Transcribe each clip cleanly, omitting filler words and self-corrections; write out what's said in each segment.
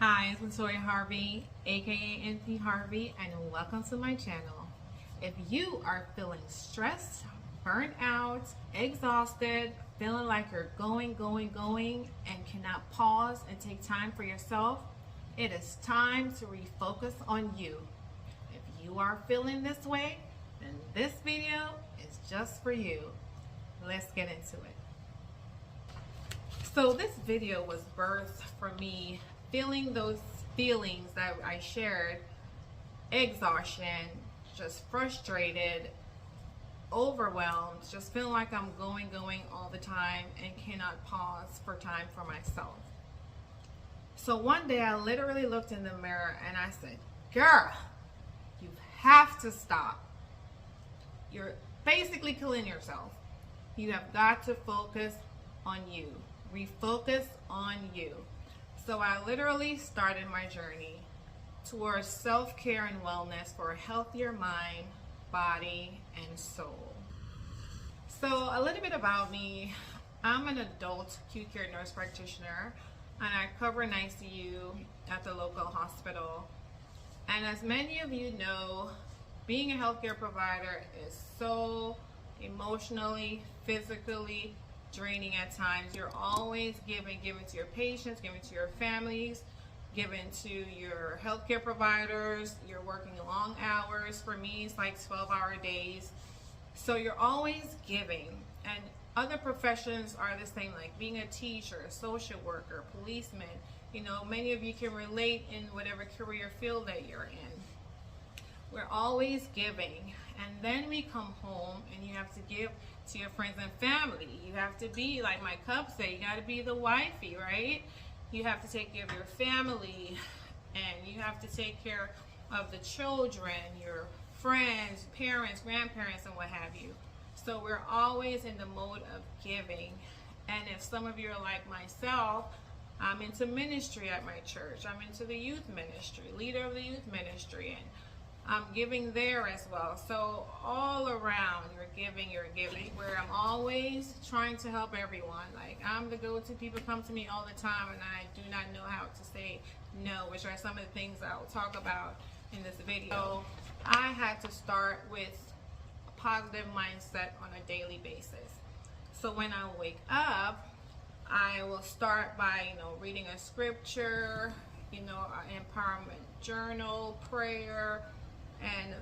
Hi, it's Latoya Harvey, aka NP Harvey, and welcome to my channel. If you are feeling stressed, burnt out, exhausted, feeling like you're going, and cannot pause and take time for yourself, it is time to refocus on you. If you are feeling this way, then this video is just for you. Let's get into it. So this video was birthed from me feeling those feelings that I shared: exhaustion, just frustrated, overwhelmed, just feeling like I'm going all the time and cannot pause for time for myself. So one day I literally looked in the mirror and I said, girl, you have to stop. You're basically killing yourself. You have got to focus on you. Refocus on you. So I literally started my journey towards self-care and wellness for a healthier mind, body, and soul. So a little bit about me. I'm an adult acute care nurse practitioner, and I cover an ICU at the local hospital. And as many of you know, being a healthcare provider is so emotionally, physically draining at times. You're always giving to your patients, giving to your families, giving to your healthcare providers. You're working long hours. For me, it's like 12-hour days. So you're always giving. And other professions are the same, like being a teacher, a social worker, policeman. You know, many of you can relate in whatever career field that you're in. We're always giving. And then we come home and you have to give to your friends and family. You have to be, like my cup say, you got to be the wifey, right? You have to take care of your family, and you have to take care of the children, your friends, parents, grandparents, and what have you. So we're always in the mode of giving. And if some of you are like myself, I'm into ministry at my church. I'm into the youth ministry, leader of the youth ministry, and I'm giving there as well. So all around, you're giving, where I'm always trying to help everyone. Like, I'm the go-to. People come to me all the time and I do not know how to say no, which are some of the things I'll talk about in this video. So I had to start with a positive mindset on a daily basis. So when I wake up, I will start by, reading a scripture, an empowerment journal, prayer, and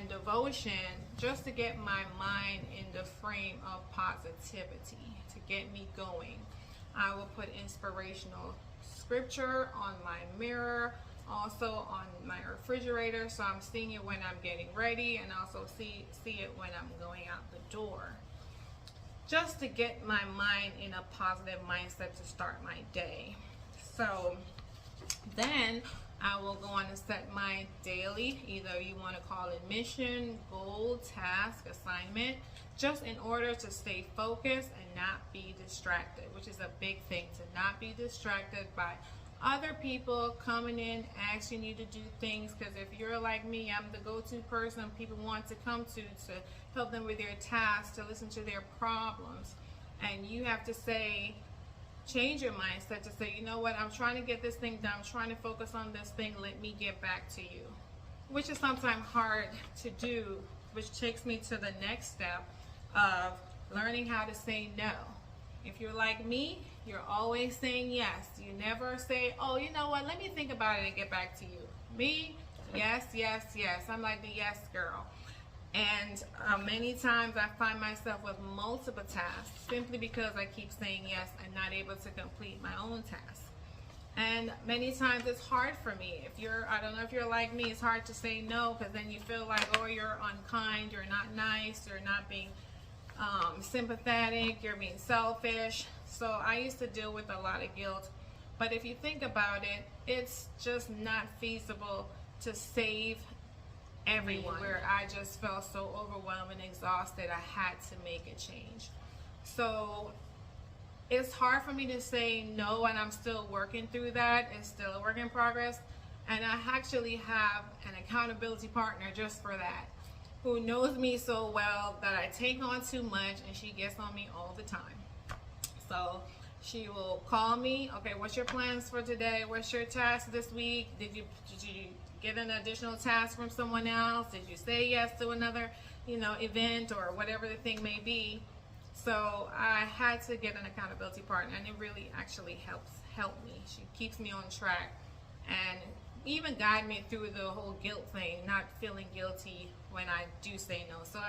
devotion, just to get my mind in the frame of positivity, to get me going. I will put inspirational scripture on my mirror, also on my refrigerator, so I'm seeing it when I'm getting ready, and also see it when I'm going out the door, just to get my mind in a positive mindset to start my day. So then I will go on and set my daily, either you want to call it mission, goal, task, assignment, just in order to stay focused and not be distracted, which is a big thing, to not be distracted by other people coming in asking you to do things. Because if you're like me, I'm the go-to person people want to come to help them with their tasks, to listen to their problems. And you have to change your mindset to say, you know what, I'm trying to get this thing done, I'm trying to focus on this thing, let me get back to you. Which is sometimes hard to do, which takes me to the next step of learning how to say no. If you're like me, you're always saying yes. You never say, oh, you know what, let me think about it and get back to you. Me, yes. I'm like the yes girl. And many times I find myself with multiple tasks simply because I keep saying yes and not able to complete my own tasks. And many times it's hard for me. I don't know if you're like me, it's hard to say no, because then you feel like, oh, you're unkind, you're not nice, you're not being sympathetic, you're being selfish. So I used to deal with a lot of guilt. But if you think about it, it's just not feasible to save everyone, where I just felt so overwhelmed and exhausted, I had to make a change. So it's hard for me to say no, and I'm still working through that. It's still a work in progress. And I actually have an accountability partner just for that, who knows me so well that I take on too much and she gets on me all the time. So She will call me. Okay, what's your plans for today? What's your task this week? Did you get an additional task from someone else? Did you say yes to another, event or whatever the thing may be? So I had to get an accountability partner, and it really actually helped me. She keeps me on track and even guide me through the whole guilt thing, not feeling guilty when I do say no. So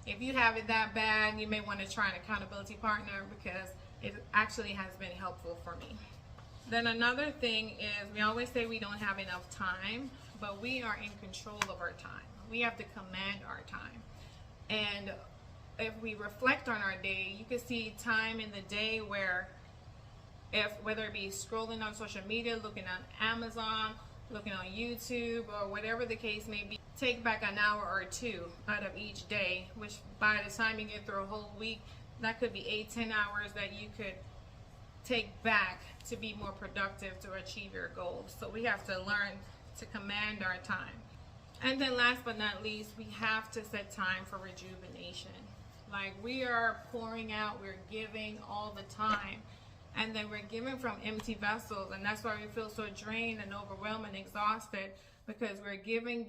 if you have it that bad, you may want to try an accountability partner, because it actually has been helpful for me. Then another thing is, we always say we don't have enough time, but we are in control of our time. We have to command our time. And if we reflect on our day, you can see time in the day where, whether it be scrolling on social media, looking on Amazon, looking on YouTube, or whatever the case may be, take back an hour or two out of each day, which by the time you get through a whole week, that could be 8-10 hours that you could take back to be more productive to achieve your goals. So we have to learn to command our time. And then last but not least, we have to set time for rejuvenation. Like, we are pouring out, we're giving all the time, and then we're giving from empty vessels, and that's why we feel so drained and overwhelmed and exhausted, because we're giving,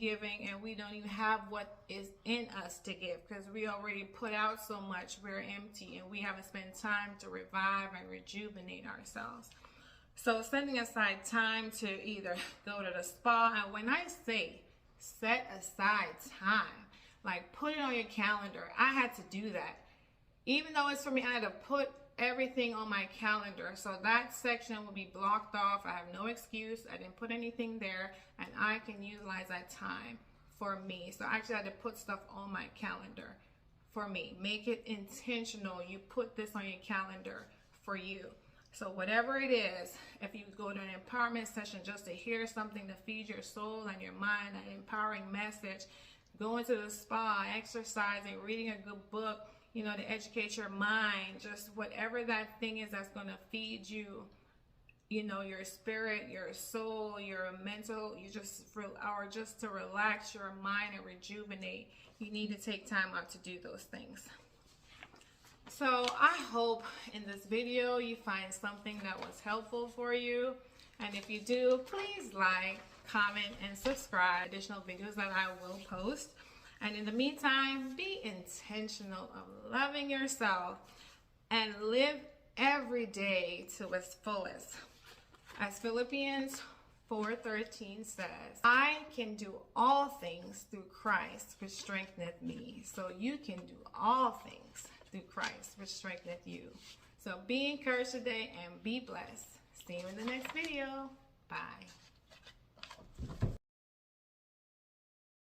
and we don't even have what is in us to give, because we already put out so much. We're empty, and we haven't spent time to revive and rejuvenate ourselves. So setting aside time to either go to the spa, and when I say set aside time, like, put it on your calendar. I had to do that. Even though it's for me, I had to put everything on my calendar. So that section will be blocked off. I have no excuse. I didn't put anything there, and I can utilize that time for me. So I actually had to put stuff on my calendar for me. Make it intentional. You put this on your calendar for you. So whatever it is, if you go to an empowerment session just to hear something to feed your soul and your mind, an empowering message, going to the spa, exercising, reading a good book, to educate your mind, just whatever that thing is that's going to feed you, your spirit, your soul, your mental, or just to relax your mind and rejuvenate, you need to take time out to do those things. So I hope in this video you find something that was helpful for you. And if you do, please like, comment, and subscribe to additional videos that I will post. And in the meantime, be intentional of loving yourself and live every day to its fullest. As Philippians 4:13 says, I can do all things through Christ, which strengtheneth me. So you can do all things through Christ, which strengtheneth you. So be encouraged today and be blessed. See you in the next video.